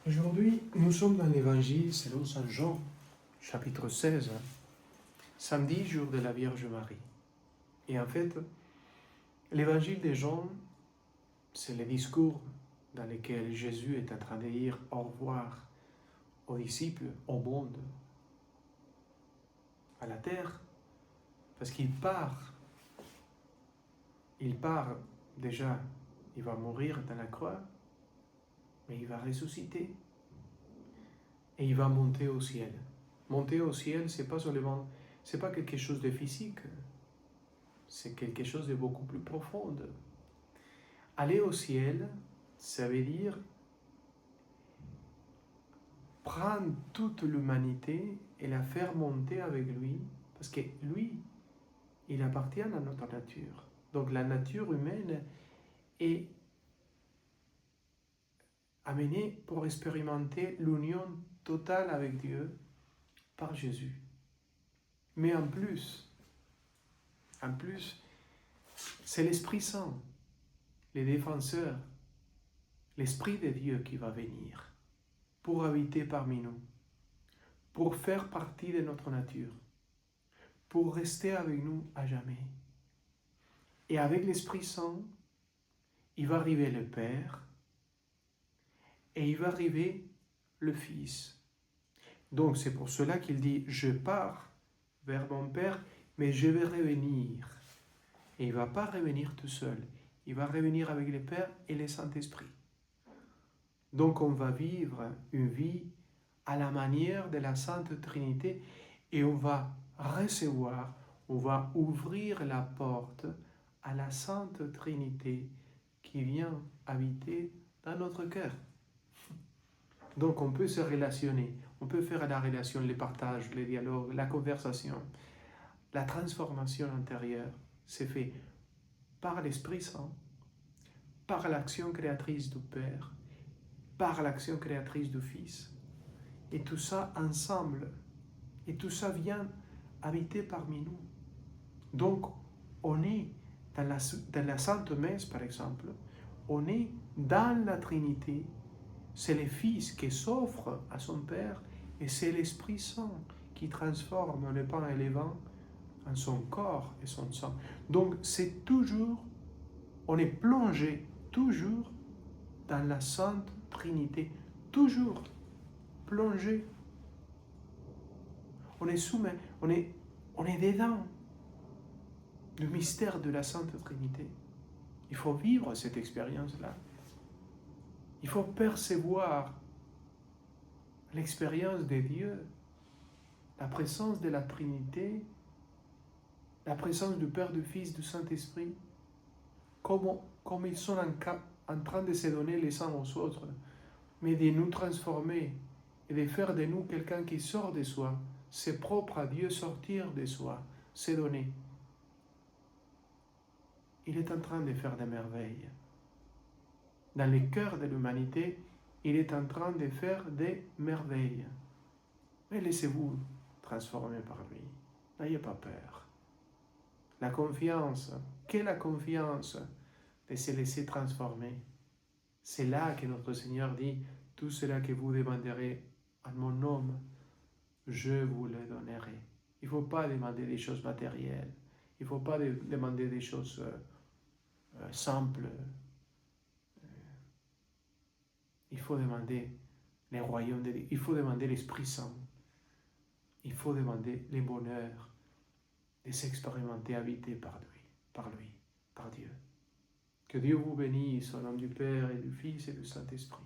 Aujourd'hui, nous sommes dans l'Évangile selon Saint Jean, chapitre 16, samedi, jour de la Vierge Marie. Et en fait, l'Évangile de Jean, c'est le discours dans lequel Jésus est en train de dire au revoir aux disciples, au monde, à la terre, parce qu'il part. Il part déjà, il va mourir dans la croix, mais il va ressusciter et il va monter au ciel. Monter au ciel, c'est pas quelque chose de physique, c'est quelque chose de beaucoup plus profond. Aller au ciel, ça veut dire prendre toute l'humanité et la faire monter avec lui, parce que lui, il appartient à notre nature. Donc la nature humaine est amenée pour expérimenter l'union totale avec Dieu par Jésus. Mais en plus, c'est l'Esprit Saint, le défenseur, l'Esprit de Dieu qui va venir pour habiter parmi nous, pour faire partie de notre nature, pour rester avec nous à jamais. Et avec l'Esprit Saint, il va arriver le Père et il va arriver le Fils. Donc c'est pour cela qu'il dit « Je pars vers mon Père, mais je vais revenir ». Et il ne va pas revenir tout seul, il va revenir avec le Père et le Saint-Esprit. Donc on va vivre une vie à la manière de la Sainte Trinité et on va recevoir, on va ouvrir la porte à la Sainte Trinité qui vient habiter dans notre cœur. Donc on peut se relationner, on peut faire la relation, les partages, les dialogues, la conversation. La transformation intérieure c'est fait par l'Esprit Saint, par l'action créatrice du Père, par l'action créatrice du Fils. Et tout ça ensemble, et tout ça vient habiter parmi nous. Donc, on est dans la Sainte Messe, par exemple, on est dans la Trinité. C'est le Fils qui s'offre à son Père, et c'est l'Esprit Saint qui transforme le pain et le vin en son corps et son sang. Donc, c'est toujours, on est plongé toujours dans la Sainte Trinité, toujours plongé. On est soumis, on est dedans du mystère de la Sainte Trinité. Il faut vivre cette expérience-là. Il faut percevoir l'expérience de Dieu, la présence de la Trinité, la présence du Père, du Fils, du Saint-Esprit, comme ils sont en train de se donner les uns aux autres, mais de nous transformer et de faire de nous quelqu'un qui sort de soi. C'est propre à Dieu sortir de soi, se donner. Il est en train de faire des merveilles. Dans le cœur de l'humanité, il est en train de faire des merveilles. Mais laissez-vous transformer par lui. N'ayez pas peur. La confiance, qu'est la confiance de se laisser transformer? C'est là que notre Seigneur dit, tout cela que vous demanderez en mon nom, je vous le donnerai. Il ne faut pas demander des choses matérielles. Il ne faut pas demander des choses simples. Il faut demander les royaumes de Dieu. Il faut demander l'Esprit Saint. Il faut demander le bonheur de s'expérimenter habité par lui, par Dieu. Que Dieu vous bénisse au nom du Père et du Fils et du Saint-Esprit.